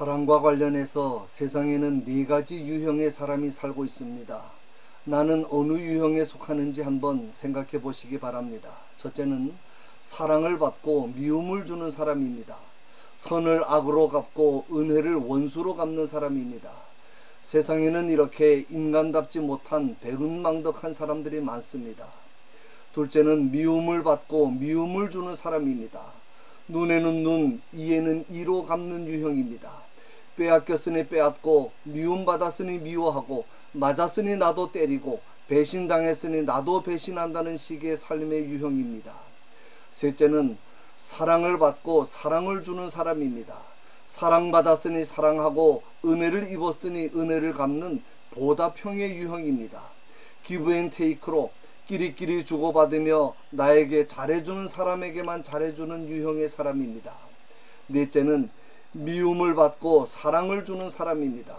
사랑과 관련해서 세상에는 네 가지 유형의 사람이 살고 있습니다. 나는 어느 유형에 속하는지 한번 생각해 보시기 바랍니다. 첫째는 사랑을 받고 미움을 주는 사람입니다. 선을 악으로 갚고 은혜를 원수로 갚는 사람입니다. 세상에는 이렇게 인간답지 못한 배은망덕한 사람들이 많습니다. 둘째는 미움을 받고 미움을 주는 사람입니다. 눈에는 눈, 이에는 이로 갚는 유형입니다. 빼앗겼으니 빼앗고 미움받았으니 미워하고 맞았으니 나도 때리고 배신당했으니 나도 배신한다는 식의 삶의 유형입니다. 셋째는 사랑을 받고 사랑을 주는 사람입니다. 사랑받았으니 사랑하고 은혜를 입었으니 은혜를 갚는 보답형의 유형입니다. 기브 앤 테이크로 끼리끼리 주고받으며 나에게 잘해주는 사람에게만 잘해주는 유형의 사람입니다. 넷째는 미움을 받고 사랑을 주는 사람입니다.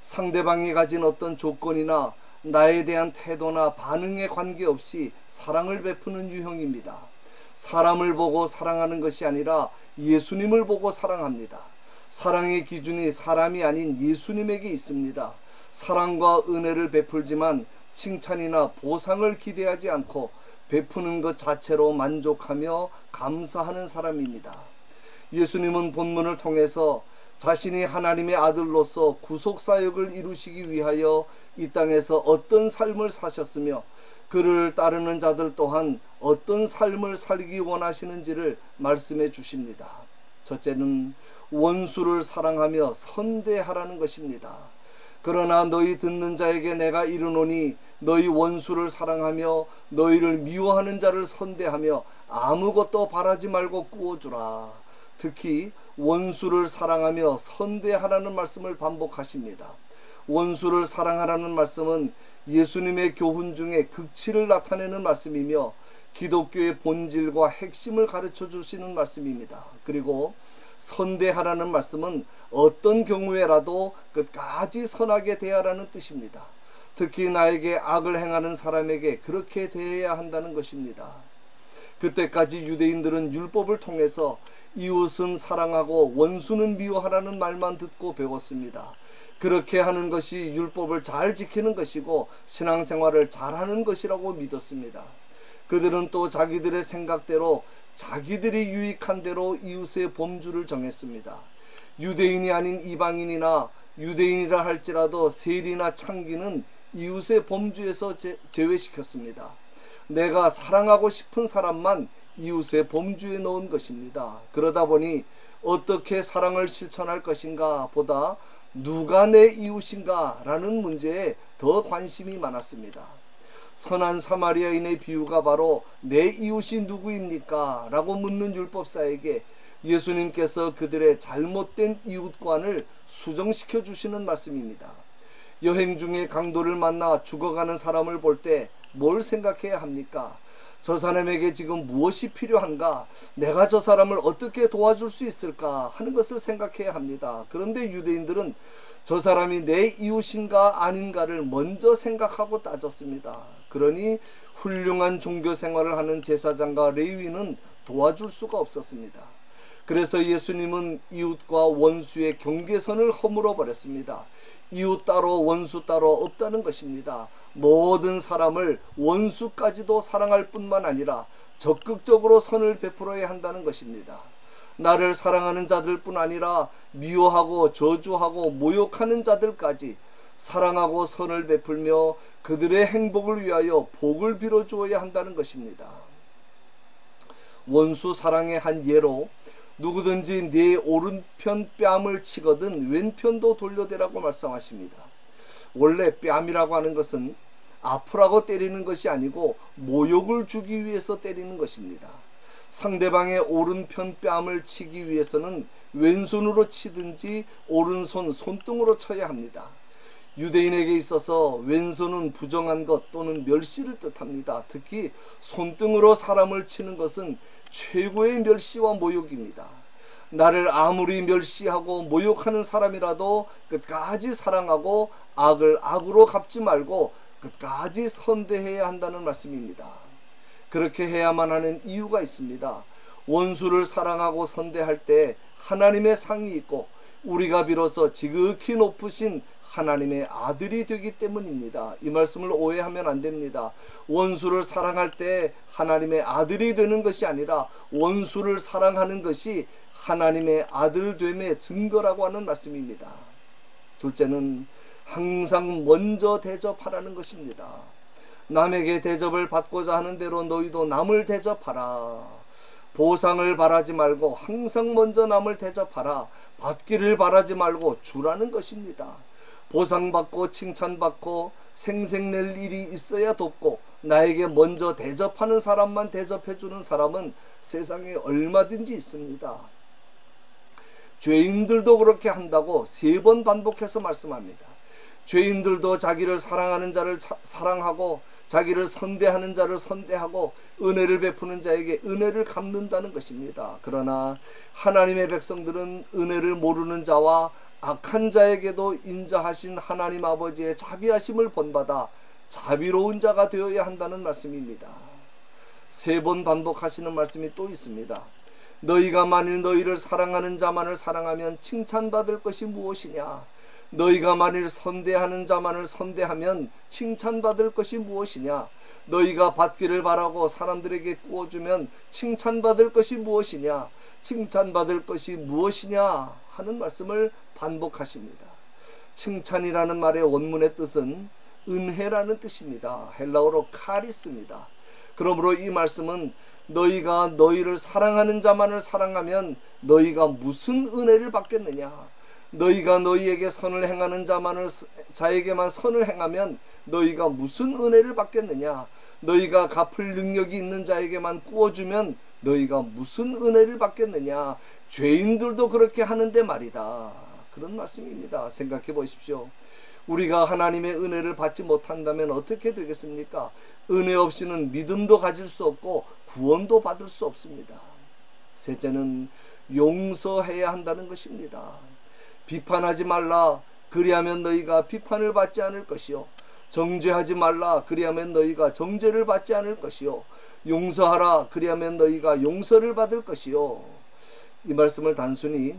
상대방이 가진 어떤 조건이나 나에 대한 태도나 반응에 관계없이 사랑을 베푸는 유형입니다. 사람을 보고 사랑하는 것이 아니라 예수님을 보고 사랑합니다. 사랑의 기준이 사람이 아닌 예수님에게 있습니다. 사랑과 은혜를 베풀지만 칭찬이나 보상을 기대하지 않고 베푸는 것 자체로 만족하며 감사하는 사람입니다. 예수님은 본문을 통해서 자신이 하나님의 아들로서 구속사역을 이루시기 위하여 이 땅에서 어떤 삶을 사셨으며 그를 따르는 자들 또한 어떤 삶을 살기 원하시는지를 말씀해 주십니다. 첫째는 원수를 사랑하며 선대하라는 것입니다. 그러나 너희 듣는 자에게 내가 이르노니 너희 원수를 사랑하며 너희를 미워하는 자를 선대하며 아무것도 바라지 말고 꾸어주라. 특히 원수를 사랑하며 선대하라는 말씀을 반복하십니다. 원수를 사랑하라는 말씀은 예수님의 교훈 중에 극치를 나타내는 말씀이며 기독교의 본질과 핵심을 가르쳐 주시는 말씀입니다. 그리고 선대하라는 말씀은 어떤 경우에라도 끝까지 선하게 대하라는 뜻입니다. 특히 나에게 악을 행하는 사람에게 그렇게 대해야 한다는 것입니다. 그때까지 유대인들은 율법을 통해서 이웃은 사랑하고 원수는 미워하라는 말만 듣고 배웠습니다. 그렇게 하는 것이 율법을 잘 지키는 것이고 신앙생활을 잘하는 것이라고 믿었습니다. 그들은 또 자기들의 생각대로 자기들이 유익한 대로 이웃의 범주를 정했습니다. 유대인이 아닌 이방인이나 유대인이라 할지라도 세리나 창기는 이웃의 범주에서 제외시켰습니다. 내가 사랑하고 싶은 사람만 이웃의 범주에 넣은 것입니다. 그러다 보니 어떻게 사랑을 실천할 것인가 보다 누가 내 이웃인가 라는 문제에 더 관심이 많았습니다. 선한 사마리아인의 비유가 바로 내 이웃이 누구입니까? 라고 묻는 율법사에게 예수님께서 그들의 잘못된 이웃관을 수정시켜 주시는 말씀입니다. 여행 중에 강도를 만나 죽어가는 사람을 볼 때 뭘 생각해야 합니까? 저 사람에게 지금 무엇이 필요한가? 내가 저 사람을 어떻게 도와줄 수 있을까? 하는 것을 생각해야 합니다. 그런데 유대인들은 저 사람이 내 이웃인가 아닌가를 먼저 생각하고 따졌습니다. 그러니 훌륭한 종교 생활을 하는 제사장과 레위인은 도와줄 수가 없었습니다. 그래서 예수님은 이웃과 원수의 경계선을 허물어 버렸습니다. 이웃 따로 원수 따로 없다는 것입니다. 모든 사람을 원수까지도 사랑할 뿐만 아니라 적극적으로 선을 베풀어야 한다는 것입니다. 나를 사랑하는 자들뿐 아니라 미워하고 저주하고 모욕하는 자들까지 사랑하고 선을 베풀며 그들의 행복을 위하여 복을 빌어 주어야 한다는 것입니다. 원수 사랑의 한 예로 누구든지 네 오른편 뺨을 치거든 왼편도 돌려대라고 말씀하십니다. 원래 뺨이라고 하는 것은 아프라고 때리는 것이 아니고 모욕을 주기 위해서 때리는 것입니다. 상대방의 오른편 뺨을 치기 위해서는 왼손으로 치든지 오른손 손등으로 쳐야 합니다. 유대인에게 있어서 왼손은 부정한 것 또는 멸시를 뜻합니다. 특히 손등으로 사람을 치는 것은 최고의 멸시와 모욕입니다. 나를 아무리 멸시하고 모욕하는 사람이라도 끝까지 사랑하고 악을 악으로 갚지 말고 끝까지 선대해야 한다는 말씀입니다. 그렇게 해야만 하는 이유가 있습니다. 원수를 사랑하고 선대할 때 하나님의 상이 있고 우리가 비로소 지극히 높으신 하나님의 아들이 되기 때문입니다. 이 말씀을 오해하면 안 됩니다. 원수를 사랑할 때 하나님의 아들이 되는 것이 아니라 원수를 사랑하는 것이 하나님의 아들됨의 증거라고 하는 말씀입니다. 둘째는 항상 먼저 대접하라는 것입니다. 남에게 대접을 받고자 하는 대로 너희도 남을 대접하라. 보상을 바라지 말고 항상 먼저 남을 대접하라. 받기를 바라지 말고 주라는 것입니다. 보상받고 칭찬받고 생색낼 일이 있어야 돕고 나에게 먼저 대접하는 사람만 대접해주는 사람은 세상에 얼마든지 있습니다. 죄인들도 그렇게 한다고 3번 반복해서 말씀합니다. 죄인들도 자기를 사랑하는 자를 사랑하고 자기를 선대하는 자를 선대하고 은혜를 베푸는 자에게 은혜를 갚는다는 것입니다. 그러나 하나님의 백성들은 은혜를 모르는 자와 악한 자에게도 인자하신 하나님 아버지의 자비하심을 본받아 자비로운 자가 되어야 한다는 말씀입니다. 3번 반복하시는 말씀이 또 있습니다. 너희가 만일 너희를 사랑하는 자만을 사랑하면 칭찬받을 것이 무엇이냐? 너희가 만일 선대하는 자만을 선대하면 칭찬받을 것이 무엇이냐? 너희가 받기를 바라고 사람들에게 구워주면 칭찬받을 것이 무엇이냐? 칭찬받을 것이 무엇이냐? 하는 말씀을 반복하십니다. 칭찬이라는 말의 원문의 뜻은 은혜라는 뜻입니다. 헬라어로 카리스입니다. 그러므로 이 말씀은 너희가 너희를 사랑하는 자만을 사랑하면 너희가 무슨 은혜를 받겠느냐? 너희가 너희에게 선을 행하는 자에게만 선을 행하면 너희가 무슨 은혜를 받겠느냐? 너희가 갚을 능력이 있는 자에게만 구워주면 너희가 무슨 은혜를 받겠느냐? 죄인들도 그렇게 하는데 말이다. 그런 말씀입니다. 생각해 보십시오. 우리가 하나님의 은혜를 받지 못한다면 어떻게 되겠습니까? 은혜 없이는 믿음도 가질 수 없고 구원도 받을 수 없습니다. 셋째는 용서해야 한다는 것입니다. 비판하지 말라. 그리하면 너희가 비판을 받지 않을 것이요. 정죄하지 말라. 그리하면 너희가 정죄를 받지 않을 것이요. 용서하라. 그리하면 너희가 용서를 받을 것이요. 이 말씀을 단순히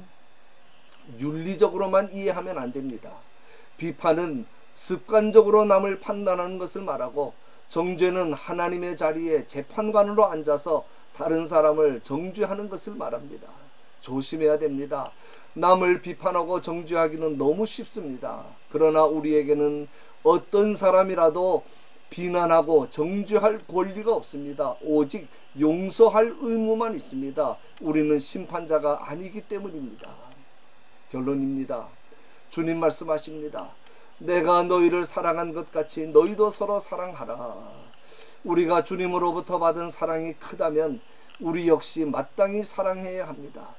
윤리적으로만 이해하면 안 됩니다. 비판은 습관적으로 남을 판단하는 것을 말하고 정죄는 하나님의 자리에 재판관으로 앉아서 다른 사람을 정죄하는 것을 말합니다. 조심해야 됩니다. 남을 비판하고 정죄하기는 너무 쉽습니다. 그러나 우리에게는 어떤 사람이라도 비난하고 정죄할 권리가 없습니다. 오직 용서할 의무만 있습니다. 우리는 심판자가 아니기 때문입니다. 결론입니다. 주님 말씀하십니다. 내가 너희를 사랑한 것 같이 너희도 서로 사랑하라. 우리가 주님으로부터 받은 사랑이 크다면 우리 역시 마땅히 사랑해야 합니다.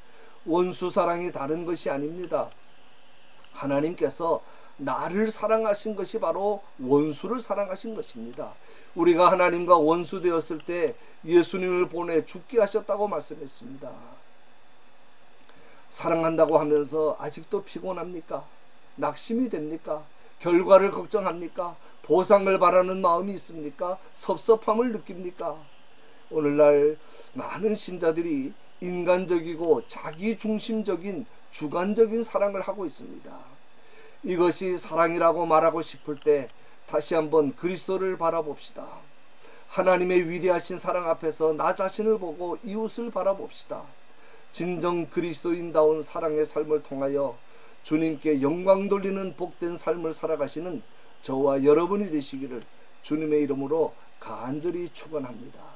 원수 사랑이 다른 것이 아닙니다. 하나님께서 나를 사랑하신 것이 바로 원수를 사랑하신 것입니다. 우리가 하나님과 원수 되었을 때 예수님을 보내 죽게 하셨다고 말씀했습니다. 사랑한다고 하면서 아직도 피곤합니까? 낙심이 됩니까? 결과를 걱정합니까? 보상을 바라는 마음이 있습니까? 섭섭함을 느낍니까? 오늘날 많은 신자들이 인간적이고 자기중심적인 주관적인 사랑을 하고 있습니다. 이것이 사랑이라고 말하고 싶을 때 다시 한번 그리스도를 바라봅시다. 하나님의 위대하신 사랑 앞에서 나 자신을 보고 이웃을 바라봅시다. 진정 그리스도인다운 사랑의 삶을 통하여 주님께 영광 돌리는 복된 삶을 살아가시는 저와 여러분이 되시기를 주님의 이름으로 간절히 축원합니다.